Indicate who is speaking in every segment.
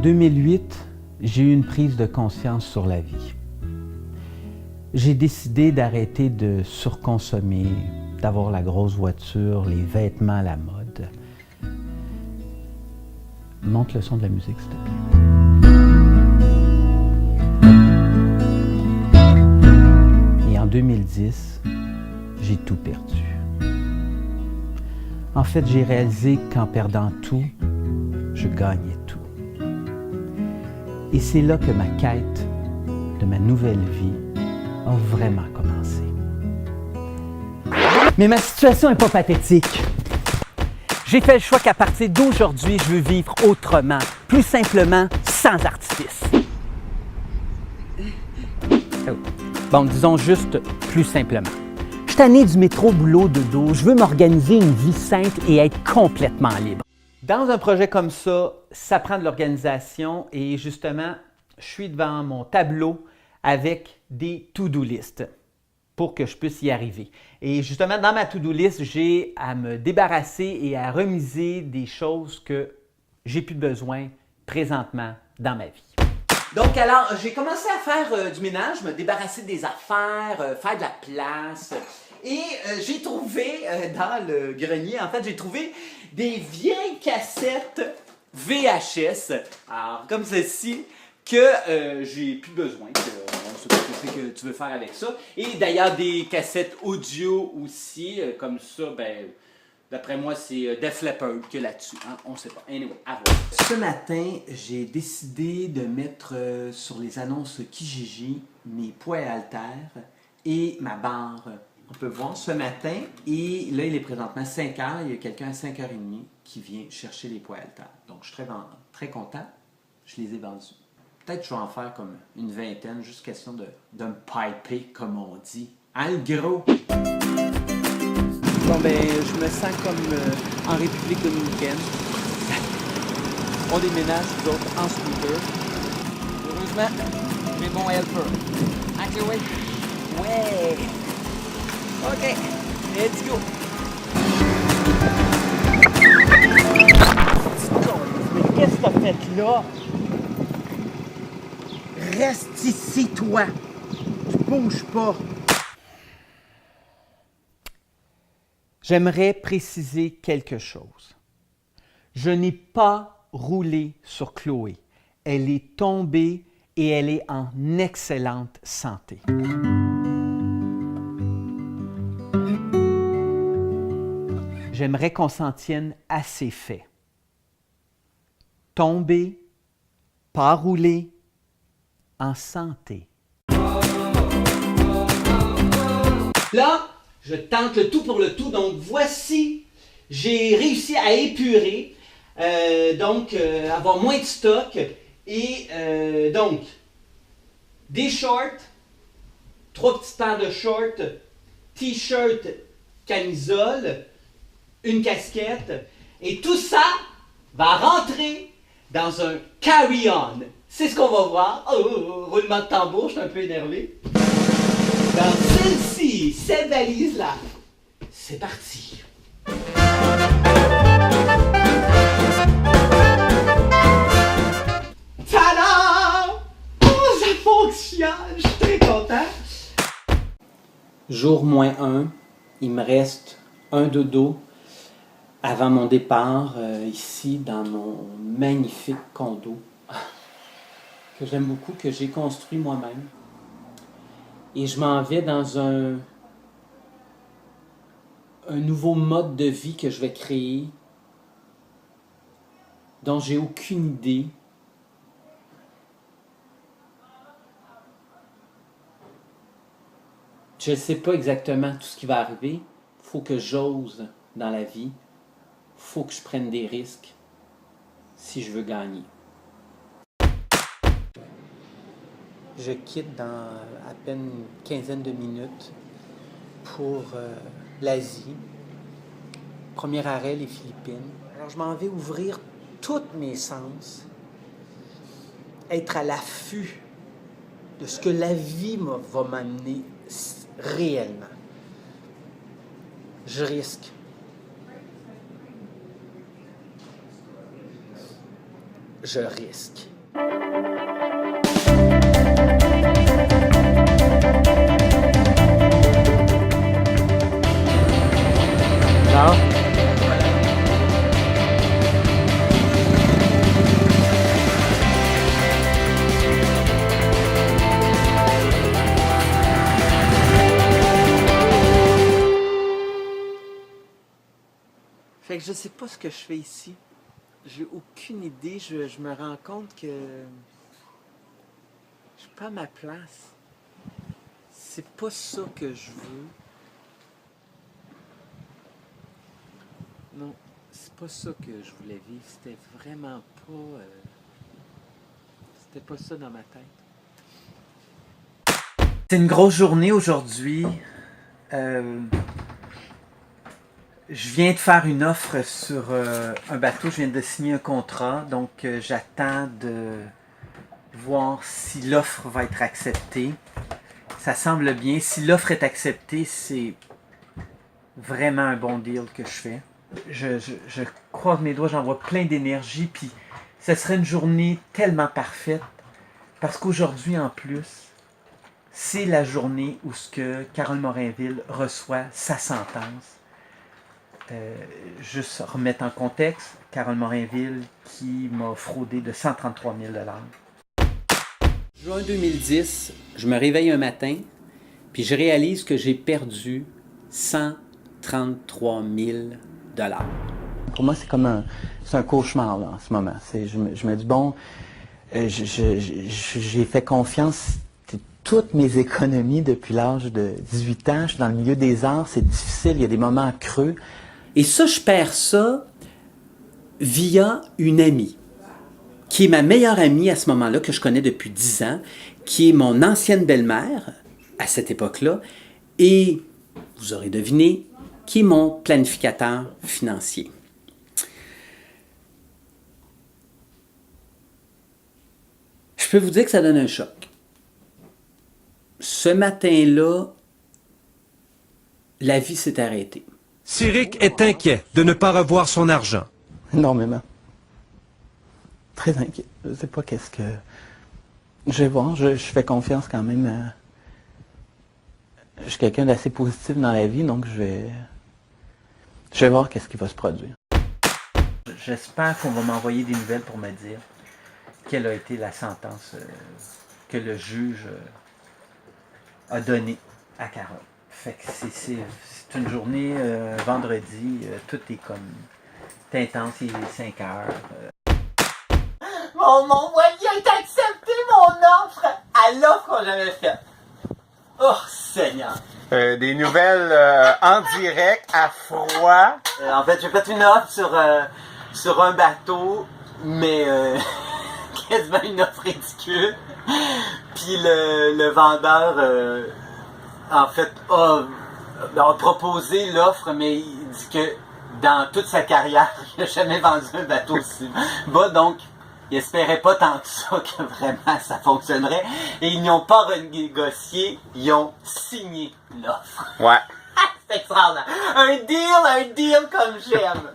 Speaker 1: 2008, j'ai eu une prise de conscience sur la vie. J'ai décidé d'arrêter de surconsommer, d'avoir la grosse voiture, les vêtements à la mode. Monte le son de la musique, s'il te plaît. Et en 2010, j'ai tout perdu. En fait, j'ai réalisé qu'en perdant tout, je gagnais tout. Et c'est là que ma quête de ma nouvelle vie a vraiment commencé. Mais ma situation n'est pas pathétique. J'ai fait le choix qu'à partir d'aujourd'hui, je veux vivre autrement, plus simplement, sans artifice. Bon, disons juste plus simplement. Je suis tanné du métro, boulot, dodo. Je veux m'organiser une vie simple et être complètement libre. Dans un projet comme ça prend de l'organisation et justement, je suis devant mon tableau avec des to-do list pour que je puisse y arriver. Et justement, dans ma to-do list, j'ai à me débarrasser et à remiser des choses que j'ai plus besoin présentement dans ma vie. Donc alors, j'ai commencé à faire du ménage, me débarrasser des affaires, faire de la place. Et j'ai trouvé dans le grenier, en fait, j'ai trouvé des vieilles cassettes VHS, alors comme ceci, que j'ai plus besoin. On sait pas ce que tu veux faire avec ça. Et d'ailleurs, des cassettes audio aussi, comme ça, ben, d'après moi, c'est Def Leppard que là-dessus. Hein? On ne sait pas. Anyway, à voir. Ce matin, j'ai décidé de mettre sur les annonces Kijiji mes poids et haltères et ma barre. On peut voir ce matin, et là, il est présentement 5 heures. Il y a quelqu'un à 5h30 qui vient chercher les poids et haltères. Donc, je suis très content. Je les ai vendus. Peut-être que je vais en faire comme une vingtaine, juste question de me piper, comme on dit. Hein, le gros? Bon, ben, je me sens comme en République dominicaine. On déménage, nous autres, en scooter. Heureusement, j'ai mon helper. Hein, Chloé? Ouais! OK, let's go! Mais qu'est-ce que t'as fait là? Reste ici, toi! Tu bouges pas! J'aimerais préciser quelque chose. Je n'ai pas roulé sur Chloé. Elle est tombée et elle est en excellente santé. J'aimerais qu'on s'en tienne à ces faits. Tomber, pas rouler, en santé. Là, je tente le tout pour le tout. Donc, voici, j'ai réussi à épurer, avoir moins de stock. Et donc, des shorts, 3 petites paires de shorts, t-shirt, camisole, une casquette, et tout ça va rentrer dans un carry-on. C'est ce qu'on va voir. Oh, roulement de tambour, je suis un peu énervé. Dans celle-ci, cette valise-là, c'est parti. Tada! Oh, ça fonctionne! Je suis très content. Jour -1, il me reste un dodo avant mon départ, ici, dans mon magnifique condo, que j'aime beaucoup, que j'ai construit moi-même. Et je m'en vais dans un nouveau mode de vie que je vais créer, dont j'ai aucune idée. Je ne sais pas exactement tout ce qui va arriver. Il faut que j'ose dans la vie. Il faut que je prenne des risques si je veux gagner. Je quitte dans à peine une quinzaine de minutes pour l'Asie. Premier arrêt, les Philippines. Alors, je m'en vais ouvrir tous mes sens, être à l'affût de ce que la vie va m'amener réellement. Je risque. Je risque. dehors. Fait que je sais pas ce que je fais ici. J'ai aucune idée. Je me rends compte que je suis pas à ma place. C'est pas ça que je veux. Non, c'est pas ça que je voulais vivre. C'était vraiment pas... c'était pas ça dans ma tête. C'est une grosse journée aujourd'hui. Je viens de faire une offre sur un bateau. Je viens de signer un contrat. Donc, j'attends de voir si l'offre va être acceptée. Ça semble bien. Si l'offre est acceptée, c'est vraiment un bon deal que je fais. Je croise mes doigts, j'envoie plein d'énergie. Puis, ce serait une journée tellement parfaite. Parce qu'aujourd'hui, en plus, c'est la journée où ce que Carole Morinville reçoit sa sentence. Juste remettre en contexte, Carole Morinville qui m'a fraudé de 133 000 $. Juin 2010, je me réveille un matin, puis je réalise que j'ai perdu 133 000 $. Pour moi, c'est comme un cauchemar là, en ce moment. Je me dis, bon, j'ai fait confiance toutes mes économies depuis l'âge de 18 ans. Je suis dans le milieu des arts, c'est difficile, il y a des moments creux. Et ça, je perds ça via une amie, qui est ma meilleure amie à ce moment-là, que je connais depuis 10 ans, qui est mon ancienne belle-mère à cette époque-là, et, vous aurez deviné, qui est mon planificateur financier. Je peux vous dire que ça donne un choc. Ce matin-là, la vie s'est arrêtée.
Speaker 2: Cyric est inquiet de ne pas revoir son argent.
Speaker 1: Énormément. Très inquiet. Je ne sais pas qu'est-ce que... Je vais voir, je fais confiance quand même. Je suis quelqu'un d'assez positif dans la vie, donc je vais voir qu'est-ce qui va se produire. J'espère qu'on va m'envoyer des nouvelles pour me dire quelle a été la sentence que le juge a donnée à Carole. Fait que c'est une journée, vendredi, tout est comme intense, il est 5 heures. Mon voilier a accepté mon offre à l'offre qu'on j'avais faite. Oh Seigneur!
Speaker 3: Des nouvelles en direct, à froid.
Speaker 1: En fait, j'ai fait une offre sur un bateau, mais quasiment une offre ridicule. Puis le vendeur... en fait, a proposé l'offre, mais il dit que dans toute sa carrière, il n'a jamais vendu un bateau aussi bas, donc il espérait pas tant que ça que vraiment ça fonctionnerait. Et ils n'ont pas renégocié, ils ont signé l'offre.
Speaker 3: Ouais.
Speaker 1: C'est extraordinaire. Un deal comme j'aime.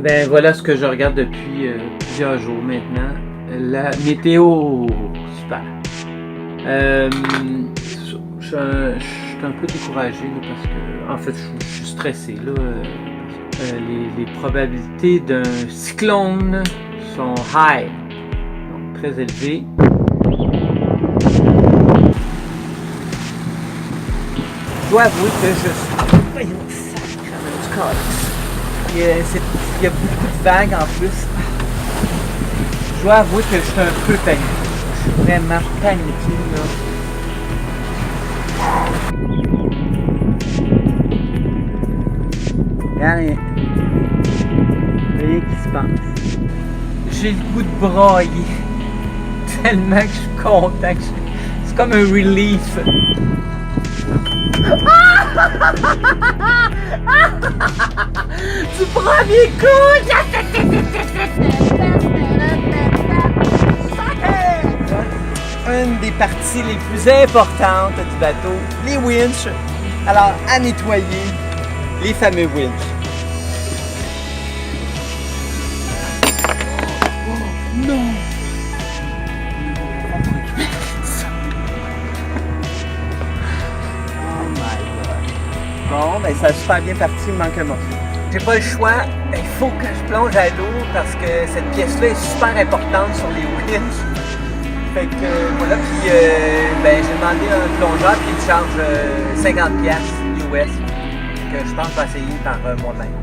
Speaker 1: Eh bien, voilà ce que je regarde depuis plusieurs jours maintenant. La météo, super. Je suis un peu découragé là, parce que, en fait, je suis stressé. Là, les probabilités d'un cyclone sont high, donc très élevées. Je dois avouer que je suis... Voyons, sacrément du calice. Il y a beaucoup de vagues en plus. Je dois avouer que je suis un peu paniqué. Je suis vraiment paniqué, là. Rien qui se passe. J'ai le goût de brailler. Tellement que je suis content. C'est comme un relief. Du premier coup! Une des parties les plus importantes du bateau, les winches. Alors, à nettoyer les fameux winches. Oh, non! Oh my god. Bon, ben ça a super bien parti, il me manque un morceau. J'ai pas le choix, il faut que je plonge à l'eau parce que cette pièce-là est super importante sur les winches. Fait que voilà, puis ben, j'ai demandé un plongeur qui me charge 50$ US, que je pense que je vais essayer par moi-même.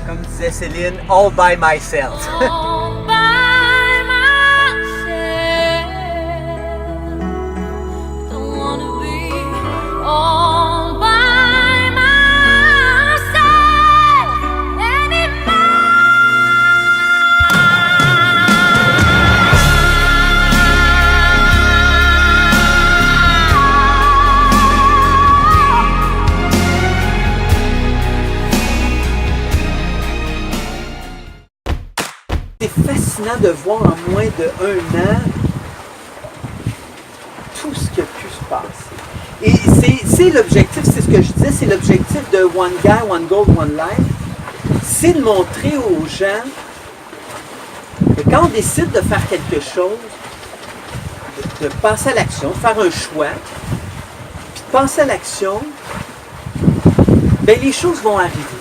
Speaker 1: Comme disait Céline, all by myself.
Speaker 4: All by myself. Don't wanna be all by myself anymore.
Speaker 1: C'est fascinant de voir en moins de 1 an tout ce qui a pu se passer. Et c'est l'objectif, c'est ce que je disais, c'est l'objectif de One Guy, One Goal, One Life. C'est de montrer aux gens que quand on décide de faire quelque chose, de passer à l'action, de faire un choix, puis de passer à l'action, bien les choses vont arriver.